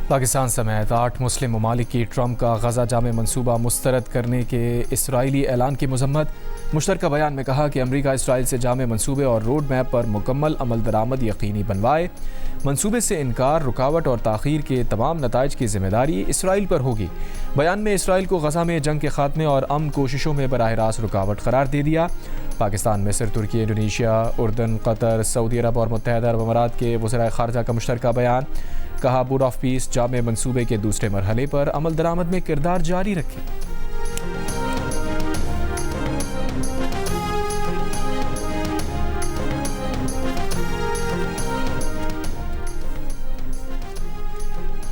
पाकिस्तान समेत 8 मुस्लिम ममालिक की ट्रंप का गजा जामे मनसूबा मुस्तरद करने के इसराइली ऐलान की मजम्मत। मुश्तरका बयान में कहा कि अमरीका इसराइल से जामे मनसूबे और रोड मैप पर मुकम्मल अमल दरामद यकीनी बनवाए। मनसूबे से इनकार, रुकावट और ताख़ीर के तमाम नताइज की जिम्मेदारी इसराइल पर होगी। बयान में इसराइल को गजा में जंग के खात्मे और अमन कोशिशों में बराह रास्त रुकावट करार दे दिया। पाकिस्तान, मिस्र, तुर्की, इंडोनेशिया, उर्दन, कतर, सऊदी अरब और मुत्तहदा अरब अमारात के वज़राए ख़ारजा का मुश्तरका बयान। कहा, बोर्ड ऑफ पीस जामे मनसूबे के दूसरे मरहले पर अमल दरामद में किरदार जारी रखे।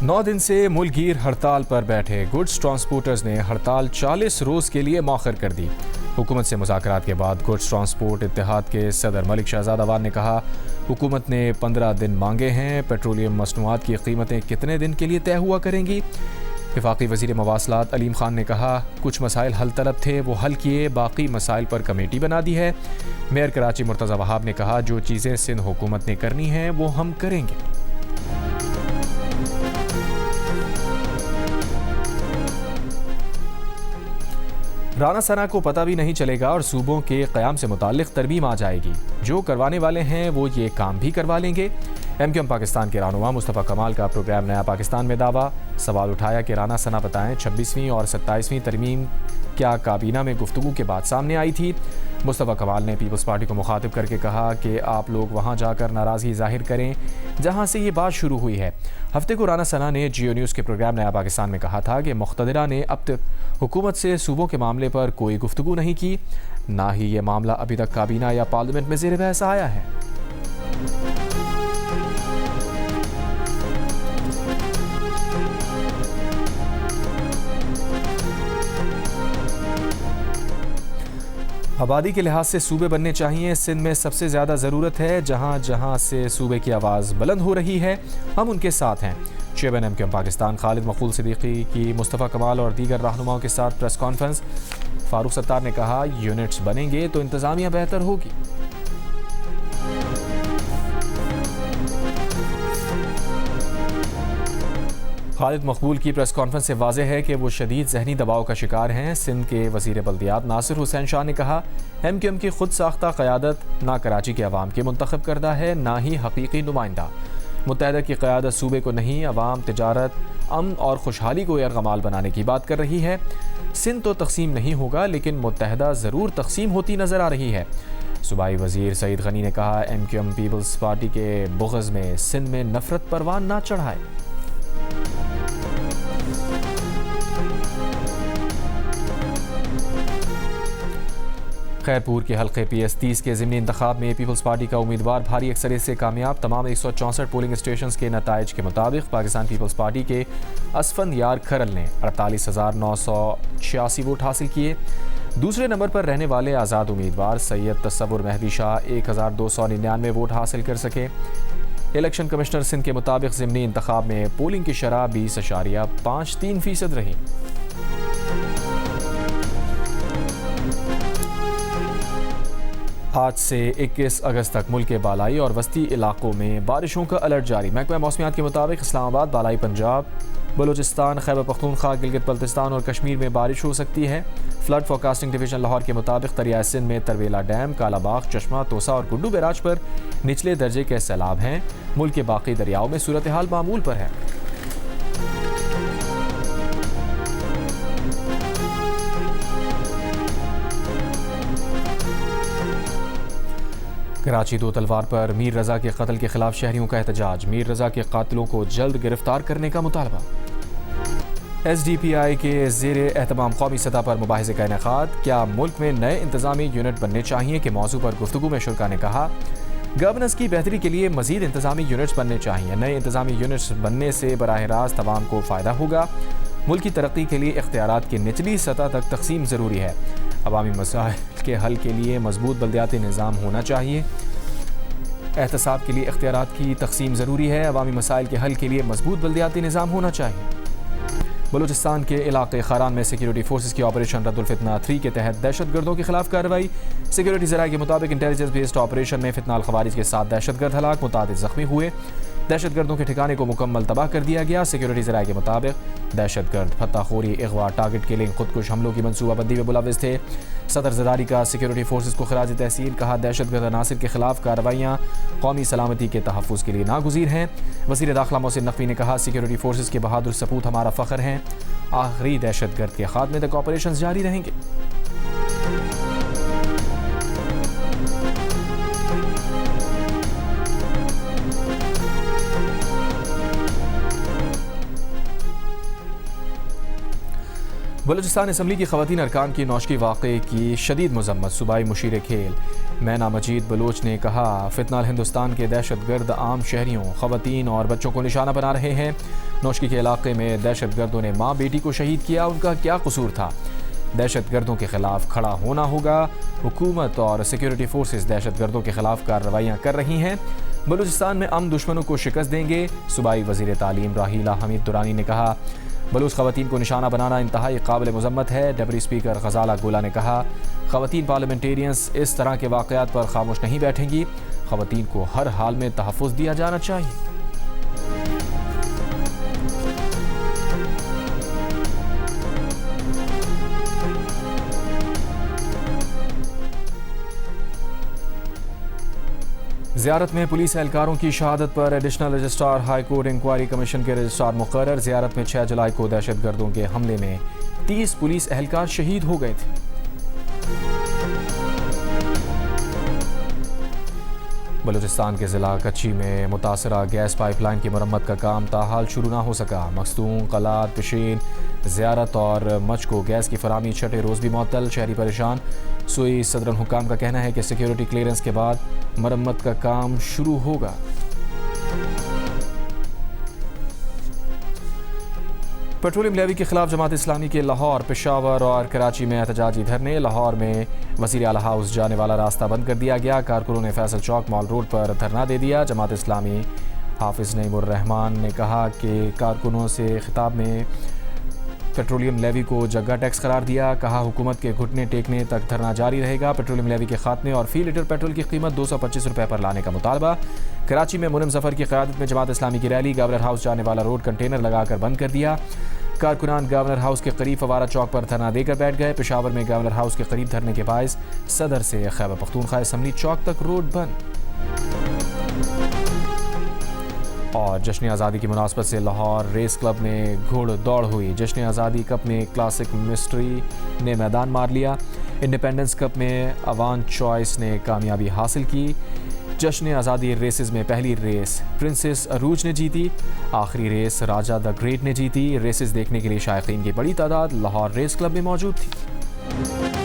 नौ दिन से मुल्कगीर हड़ताल पर बैठे गुड्स ट्रांसपोर्टर्स ने हड़ताल 40 रोज़ के लिए मौखर कर दी। हुकूमत से मुज़ाकरात के बाद गुड्स ट्रांसपोर्ट इत्तेहाद के सदर मलिक शहजाद अवान ने कहा, हुकूमत ने 15 दिन मांगे हैं। पेट्रोलियम मसनूआत की कीमतें कितने दिन के लिए तय हुआ करेंगी। वफाकी वज़ीर मवासलात अलीम खान ने कहा, कुछ मसाइल हल तलब थे, वो हल किए, बाकी मसाइल पर कमेटी बना दी है। मेयर कराची मुर्तज़ा वहाब ने कहा, जो चीज़ें सिंध हुकूमत ने करनी हैं वो हम करेंगे। राना सना को पता भी नहीं चलेगा और सूबों के क़याम से मुताल्लिक़ तरमीम आ जाएगी। जो करवाने वाले हैं वो ये काम भी करवा लेंगे। MQM पाकिस्तान के रहनुमा मुस्तफ़ा कमाल का प्रोग्राम नया पाकिस्तान में दावा। सवाल उठाया कि राना सना बताएं, 26वीं और 27वीं तरमीम क्या काबीना में गुफ्तगू के बाद सामने आई थी। मुस्तफ़ा कमाल ने पीपल्स पार्टी को मुखातिब करके कहा कि आप लोग वहाँ जाकर नाराज़गी जाहिर करें जहाँ से ये बात शुरू हुई है। हफ्ते को राना सना ने जियो न्यूज़ के प्रोग्राम नया पाकिस्तान में कहा था कि मुख्तदिरा ने अब तक हुकूमत से सूबों के मामले पर कोई गुफ्तगू नहीं की, ना ही ये मामला अभी तक काबीना या पार्लियामेंट में ज़ेर बहस आया है। आबादी के लिहाज से सूबे बनने चाहिए। सिंध में सबसे ज़्यादा ज़रूरत है। जहाँ जहाँ से सूबे की आवाज़ बुलंद हो रही है हम उनके साथ हैं। चेयरमैन MQM पाकिस्तान खालिद मकबूल सिद्दीकी की मुस्तफ़ा कमाल और दीगर रहनुमाओं के साथ प्रेस कॉन्फ्रेंस। फारूक सत्तार ने कहा, यूनिट्स बनेंगे तो इंतज़ामिया बेहतर होगी। खालिद मकबूल की प्रेस कॉन्फ्रेंस से वाज़ेह है कि वो शदीद ज़हनी दबाव का शिकार हैं। सिंध के वज़ीर बल्दियात नासिर हुसैन शाह ने कहा, MQM की खुद साख्ता क़यादत ना कराची के अवाम के मुंतखब करदा है, ना ही हकीकी नुमाइंदा। मुत्तहदा की क़यादत सूबे को नहीं, अवाम, तिजारत, अमन और खुशहाली को यरगमाल बनाने की बात कर रही है। सिंध तो तकसीम नहीं होगा लेकिन मुत्तहदा ज़रूर तकसीम होती नज़र आ रही है। सूबाई वज़ीर सईद गनी ने कहा, MQM पीपल्स पार्टी के बुग़्ज़ में सिंध में नफ़रत परवान ना चढ़ाए। खैरपुर के हल्के PS30 के ज़िमनी इंतखाब में पीपल्स पार्टी का उम्मीदवार भारी अक्सरियत से कामयाब। तमाम 164 पोलिंग स्टेशन के नताइज के मुताबिक पाकिस्तान पीपल्स पार्टी के असफंद यार खरल ने 48,986 वोट हासिल किए। दूसरे नंबर पर रहने वाले आज़ाद उम्मीदवार सैयद तस्वुर मेहदी शाह 1,299 वोट हासिल कर सके। इलेक्शन कमिश्नर सिंध के मुताबिक ज़िमनी इंतखाब में पोलिंग की शरह 20.53% रही। आज से 21 अगस्त तक मुल्क के बालाई और वस्ती इलाकों में बारिशों का अलर्ट जारी। महकमा मौसमियात के मुताबिक इस्लामाबाद, बालाई पंजाब, बलूचिस्तान, खैबर पख्तूनख्वा, गिलगित बल्तिस्तान और कश्मीर में बारिश हो सकती है। फ्लड फोरकास्टिंग डिवीजन लाहौर के मुताबिक दरियाए सिंध में तरवेला डैम, कालाबाग, चश्मा, तोसा और गुड्डू बैराज पर निचले दर्जे के सैलाब हैं। मुल्क के बाकी दरियाओं में सूरत हाल मामूल पर है। कराची दो तलवार पर मीर रज़ा के कत्ल के खिलाफ शहरियों का एहतजाज। मीर रज़ा के कातिलों को जल्द गिरफ्तार करने का मुतालबा। SDPI के ज़ेर एहतमाम कौमी सतह पर मुबाहिज़े का इनेकाद। क्या मुल्क में नए इंतज़ामी यूनिट बनने चाहिए के मौजू पर गुफ्तगू में शुरा ने कहा, गवर्नेंस की बेहतरी के लिए मज़ीद इंतज़ामी यूनिट्स बनने चाहिए। नए इंतज़ामी यूनिट्स बनने से बराह रास्त अवाम को फ़ायदा होगा। मुल्क की तरक्की के लिए इख्तियारात की निचली सतह तक तकसीम ज़रूरी है। अवामी मसाइल के हल के लिए मजबूत बल्दियाती निज़ाम होना चाहिए। एहतसाब के लिए इख्तियारात की तकसीम ज़रूरी है। अवामी मसाइल के हल के लिए मजबूत बल्दियाती निज़ाम होना चाहिए। बलूचिस्तान के इलाके खारान में सिक्योरिटी फोर्सेस की ऑपरेशन रद्दुल फितना 3 के तहत दहशतगर्दों के खिलाफ कार्रवाई। सिक्योरिटी ज़राए के मुताबिक इंटेलिजेंस बेस्ड ऑपरेशन में फितनाल खवारिज के 7 दहशतगर्द हलाक, मुतादिद ज़ख्मी हुए। दहशतगर्दों के ठिकाने को मुकम्मल तबाह कर दिया गया। सिक्योरिटी ज़राए के मुताबिक दहशतगर्द फत्ताखोरी, अगवा, टारगेट किलिंग, खुदकुश हमलों की मनसूबाबंदी में मुलव्विस थे। सदर ज़रदारी का सिक्योरिटी फोर्सेस को खराज तहसीन, कहा दहशतगर्द अनासिर के खिलाफ कार्रवाइयाँ कौमी सलामती के तहफ़्फ़ुज़ के लिए नागुज़ीर हैं। वज़ीर दाखिला मोहसिन नकवी ने कहा सिक्योरिटी फोर्सेस के बहादुर सपूत हमारा फ़ख्र हैं। आखिरी दहशतगर्द के खात्मे तक ऑपरेशन जारी रहेंगे। बलूचिस्तान असम्बली की ख़वातीन अरकान की नौशगी वाक़े की शदीद मज़म्मत। सूबाई मुशीर खेल मैना मजीद बलोच ने कहा फितनाल हिंदुस्तान के दहशतगर्द आम शहरियों, ख़वातीन और बच्चों को निशाना बना रहे हैं। नौशगी के इलाके में दहशतगर्दों ने माँ बेटी को शहीद किया, उनका क्या कसूर था? दहशतगर्दों के खिलाफ खड़ा होना होगा। हुकूमत और सिक्योरिटी फोर्सेस दहशतगर्दों के खिलाफ कार्रवाइयाँ कर रही हैं। बलूचिस्तान में हम दुश्मनों को शिकस्त देंगे। सूबाई वज़ीर तालीम राहीला हमीद दुरानी ने कहा बलूच ख़वातीन को निशाना बनाना इंतहाई काबिल मज़म्मत है। डिप्टी स्पीकर ग़ज़ाला गोला ने कहा ख़वातीन पार्लियामेंटेरियंस इस तरह के वाक़यात पर खामोश नहीं बैठेंगी। ख़वातीन को हर हाल में तहफ़्फ़ुज़ दिया जाना चाहिए। ज़ियारत में पुलिस एहलकारों की शहादत पर additional registrar high court inquiry commission के रजिस्ट्रार मुकर्रर। ज़ियारत में 6 जुलाई को दहशतगर्दों के हमले में 30 पुलिस एहलकार शहीद हो गए थे। बलूचिस्तान के ज़िला कच्ची में मुतासरा गैस पाइपलाइन की मरम्मत का काम ताहाल शुरू ना हो सका। मखदूम, कलात, पिशीन, ज़ियारत और मच को गैस की फरामी छठे रोज़ भी मुअत्तल, शहरी परेशान। सुई सदरन हुकाम का कहना है कि सिक्योरिटी क्लियरेंस के बाद मरम्मत का काम शुरू होगा। पेट्रोलियम लेवी के खिलाफ जमात इस्लामी के लाहौर, पेशावर और कराची में एहतजाजी धरने। लाहौर में वज़ीर आला हाउस जाने वाला रास्ता बंद कर दिया गया। कारकुनों ने फैसल चौक मॉल रोड पर धरना दे दिया। जमात इस्लामी हाफिज़ नईमुर रहमान ने कहा कि कारकुनों से खिताब में पेट्रोलियम लेवी को जग्गा टैक्स करार दिया। कहा हुकूमत के घुटने टेकने तक धरना जारी रहेगा। पेट्रोलियम लेवी के खात्मे और फी लीटर पेट्रोल की कीमत 225 रुपये पर लाने का मुतालबा। कराची में मुनिम जफर की क़यादत में जमात इस्लामी की रैली। गवर्नर हाउस जाने वाला रोड कंटेनर लगाकर बंद कर दिया। कारकुनान गवर्नर हाउस के करीब फवारा चौक पर धरना देकर बैठ गए। पेशावर में गवर्नर हाउस के करीब धरने के बायस सदर से खैबर पख्तूनख्वा असम्बली चौक तक रोड बंद। और जश्न आज़ादी की मुनासबत से लाहौर रेस क्लब में घोड़ दौड़ हुई। जश्न आज़ादी कप में क्लासिक मिस्ट्री ने मैदान मार लिया। इंडिपेंडेंस कप में अवान चॉइस ने कामयाबी हासिल की। जश्न आज़ादी रेसेस में पहली रेस प्रिंसेस अरूज ने जीती। आखिरी रेस राजा द ग्रेट ने जीती। रेसेस देखने के लिए शायकीन की बड़ी तादाद लाहौर रेस क्लब में मौजूद थी।